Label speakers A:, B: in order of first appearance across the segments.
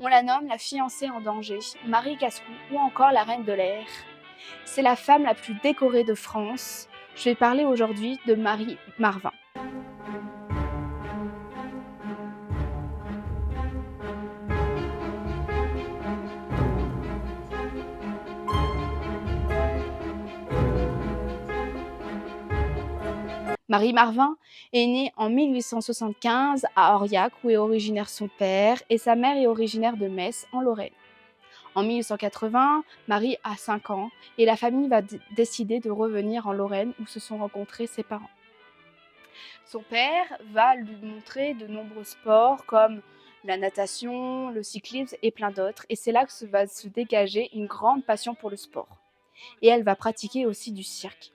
A: On la nomme la fiancée en danger, Marie Cascou ou encore la reine de l'air. C'est la femme la plus décorée de France. Je vais parler aujourd'hui de Marie Marvin. Marie Marvin est née en 1875 à Aurillac, où est originaire son père, et sa mère est originaire de Metz, en Lorraine. En 1880, Marie a 5 ans et la famille va décider de revenir en Lorraine où se sont rencontrés ses parents. Son père va lui montrer de nombreux sports comme la natation, le cyclisme et plein d'autres. Et c'est là que va se dégager une grande passion pour le sport. Et elle va pratiquer aussi du cirque.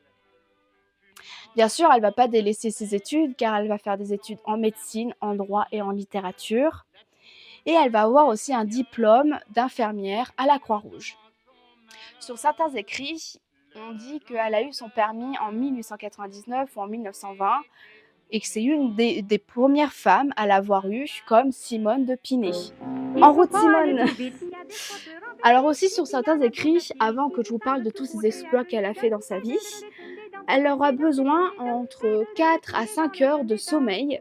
A: Bien sûr, elle ne va pas délaisser ses études car elle va faire des études en médecine, en droit et en littérature. Et elle va avoir aussi un diplôme d'infirmière à la Croix-Rouge. Sur certains écrits, on dit qu'elle a eu son permis en 1899 ou en 1920 et que c'est une des premières femmes à l'avoir eu, comme Simone de Pinet. En route Simone! Alors aussi sur certains écrits, avant que je vous parle de tous ces exploits qu'elle a fait dans sa vie, elle aura besoin entre 4 à 5 heures de sommeil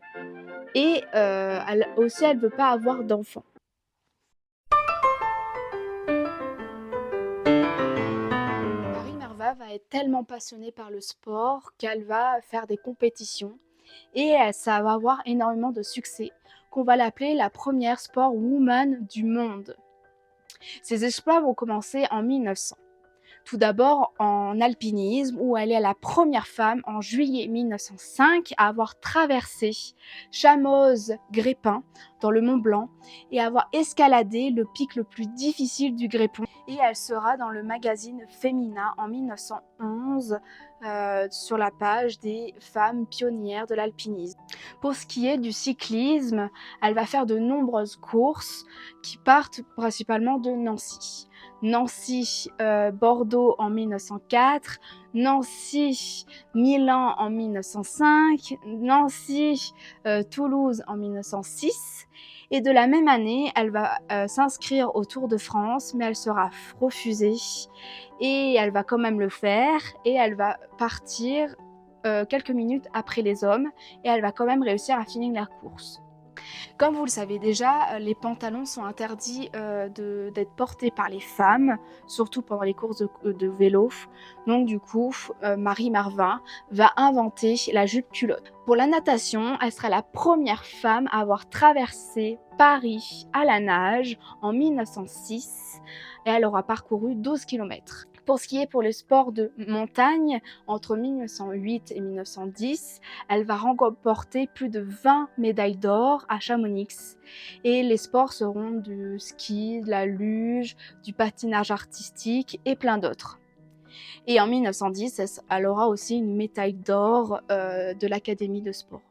A: et elle ne veut pas avoir d'enfants. Marie Marvin va être tellement passionnée par le sport qu'elle va faire des compétitions et ça va avoir énormément de succès, qu'on va l'appeler la première sport woman du monde. Ses exploits vont commencer en 1900. Tout d'abord en alpinisme, où elle est la première femme en juillet 1905 à avoir traversé Chamoz-Grépin dans le Mont Blanc et avoir escaladé le pic le plus difficile du Grépon. Et elle sera dans le magazine Femina en 1911 sur la page des femmes pionnières de l'alpinisme. Pour ce qui est du cyclisme, elle va faire de nombreuses courses qui partent principalement de Nancy. Nancy, Bordeaux en 1904, Nancy, Milan en 1905, Nancy, Toulouse en 1906. Et de la même année, elle va s'inscrire au Tour de France, mais elle sera refusée. Et elle va quand même le faire, et elle va partir quelques minutes après les hommes, et elle va quand même réussir à finir la course. Comme vous le savez déjà, les pantalons sont interdits d'être portés par les femmes, surtout pendant les courses de vélo. Donc du coup, Marie Marvin va inventer la jupe culotte. Pour la natation, elle sera la première femme à avoir traversé Paris à la nage en 1906 et elle aura parcouru 12 km. Pour ce qui est pour les sports de montagne, entre 1908 et 1910, elle va remporter plus de 20 médailles d'or à Chamonix. Et les sports seront du ski, de la luge, du patinage artistique et plein d'autres. Et en 1910, elle aura aussi une médaille d'or de l'Académie de sport.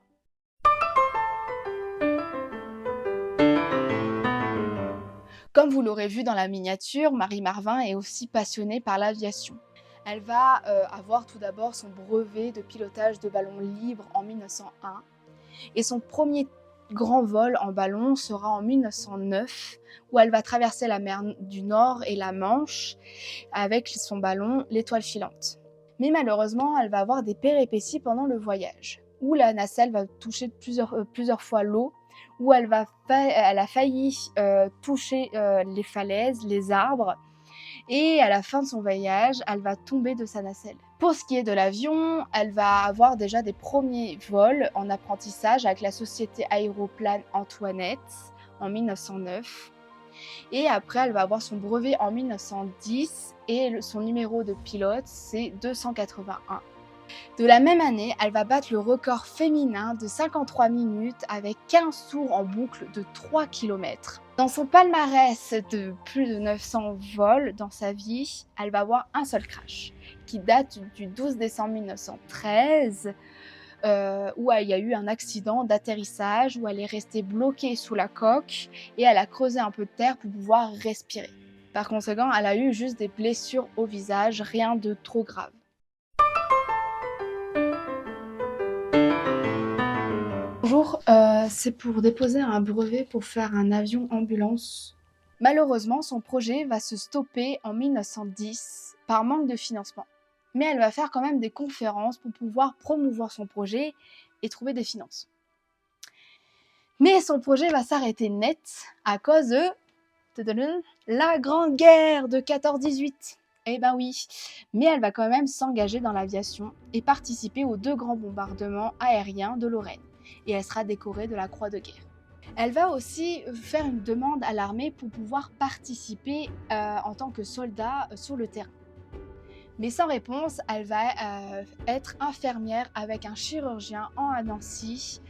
A: Comme vous l'aurez vu dans la miniature, Marie Marvin est aussi passionnée par l'aviation. Elle va avoir tout d'abord son brevet de pilotage de ballon libre en 1901 et son premier grand vol en ballon sera en 1909 où elle va traverser la mer du Nord et la Manche avec son ballon l'Étoile filante. Mais malheureusement, elle va avoir des péripéties pendant le voyage où la nacelle va toucher plusieurs fois l'eau, où elle a failli toucher les falaises, les arbres, et à la fin de son voyage, elle va tomber de sa nacelle. Pour ce qui est de l'avion, elle va avoir déjà des premiers vols en apprentissage avec la société aéroplane Antoinette en 1909. Et après, elle va avoir son brevet en 1910 et son numéro de pilote, c'est 281. De la même année, elle va battre le record féminin de 53 minutes avec 15 tours en boucle de 3 km. Dans son palmarès de plus de 900 vols dans sa vie, elle va avoir un seul crash qui date du 12 décembre 1913 où il y a eu un accident d'atterrissage où elle est restée bloquée sous la coque et elle a creusé un peu de terre pour pouvoir respirer. Par conséquent, elle a eu juste des blessures au visage, rien de trop grave. Bonjour, c'est pour déposer un brevet pour faire un avion ambulance Malheureusement, son projet va se stopper en 1910 par manque de financement. Mais elle va faire quand même des conférences pour pouvoir promouvoir son projet et trouver des finances. Mais son projet va s'arrêter net à cause de la Grande Guerre de 14-18. Eh ben oui, mais elle va quand même s'engager dans l'aviation et participer aux 2 grands bombardements aériens de Lorraine. Et elle sera décorée de la Croix de guerre. Elle va aussi faire une demande à l'armée pour pouvoir participer en tant que soldat sur le terrain. Mais sans réponse, elle va être infirmière avec un chirurgien à Nancy,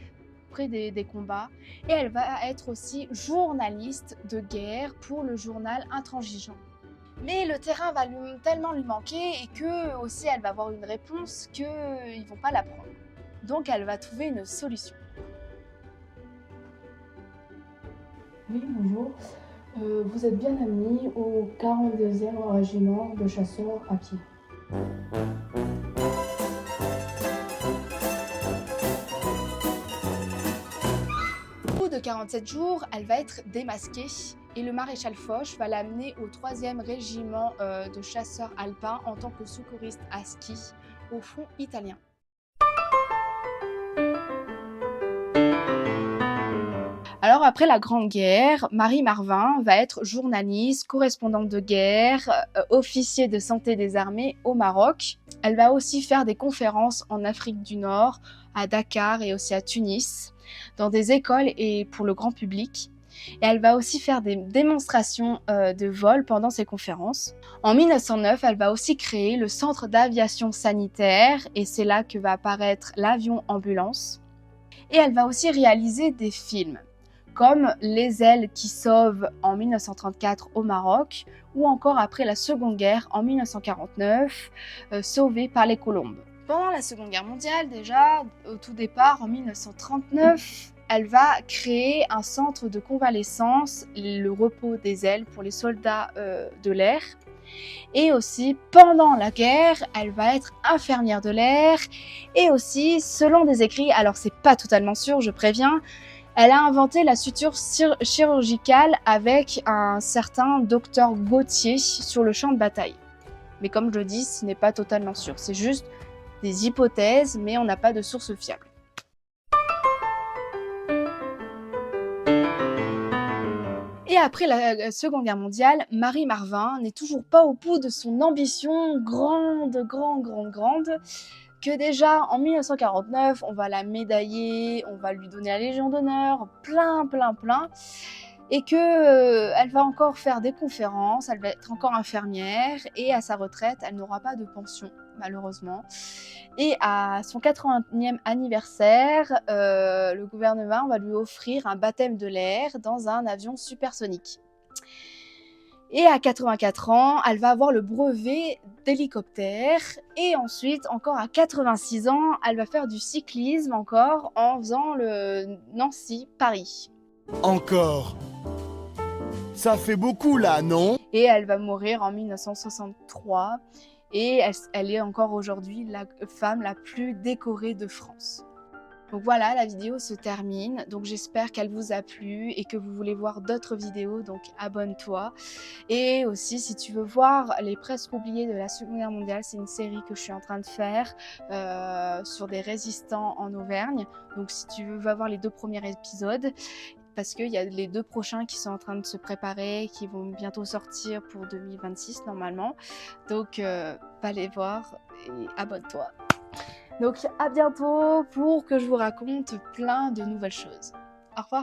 A: près des combats, et elle va être aussi journaliste de guerre pour le journal Intransigeant. Mais le terrain va tellement lui manquer et que aussi elle va avoir une réponse qu'ils ne vont pas la prendre. Donc elle va trouver une solution.
B: Oui, bonjour. Vous êtes bien admis au 42e régiment de chasseurs à pied.
A: Au bout de 47 jours, elle va être démasquée et le maréchal Foch va l'amener au 3e régiment de chasseurs alpins en tant que secouriste à ski au front italien. Alors après la Grande Guerre, Marie Marvin va être journaliste, correspondante de guerre, officier de santé des armées au Maroc. Elle va aussi faire des conférences en Afrique du Nord, à Dakar et aussi à Tunis, dans des écoles et pour le grand public. Et elle va aussi faire des démonstrations de vol pendant ses conférences. En 1909, elle va aussi créer le centre d'aviation sanitaire et c'est là que va apparaître l'avion ambulance. Et elle va aussi réaliser des films, comme Les ailes qui sauvent en 1934 au Maroc, ou encore après la Seconde Guerre en 1949, Sauvée par les colombes. Pendant la Seconde Guerre mondiale, déjà, au tout départ, en 1939, elle va créer un centre de convalescence, le repos des ailes pour les soldats de l'air. Et aussi, pendant la guerre, elle va être infirmière de l'air. Et aussi, selon des écrits, alors c'est pas totalement sûr, je préviens, elle a inventé la suture chirurgicale avec un certain docteur Gautier sur le champ de bataille. Mais comme je le dis, ce n'est pas totalement sûr. C'est juste des hypothèses, mais on n'a pas de source fiable. Et après la Seconde Guerre mondiale, Marie Marvin n'est toujours pas au bout de son ambition grande, que déjà en 1949, on va la médailler, on va lui donner la Légion d'honneur, plein, et que elle va encore faire des conférences, elle va être encore infirmière, et à sa retraite, elle n'aura pas de pension, malheureusement. Et à son 80e anniversaire, le gouvernement va lui offrir un baptême de l'air dans un avion supersonique. Et à 84 ans, elle va avoir le brevet d'hélicoptère. Et ensuite, encore à 86 ans, elle va faire du cyclisme encore en faisant le Nancy-Paris.
C: Encore. Ça fait beaucoup là, non?
A: Et elle va mourir en 1963. Et elle est encore aujourd'hui la femme la plus décorée de France. Donc voilà, la vidéo se termine. Donc j'espère qu'elle vous a plu et que vous voulez voir d'autres vidéos, donc abonne-toi. Et aussi, si tu veux voir les presque oubliés de la Seconde Guerre mondiale, c'est une série que je suis en train de faire sur des résistants en Auvergne. Donc si tu veux, va voir les 2 premiers épisodes. Parce qu'il y a les 2 prochains qui sont en train de se préparer, qui vont bientôt sortir pour 2026 normalement. Donc va les voir et abonne-toi. Donc à bientôt pour que je vous raconte plein de nouvelles choses. Au revoir.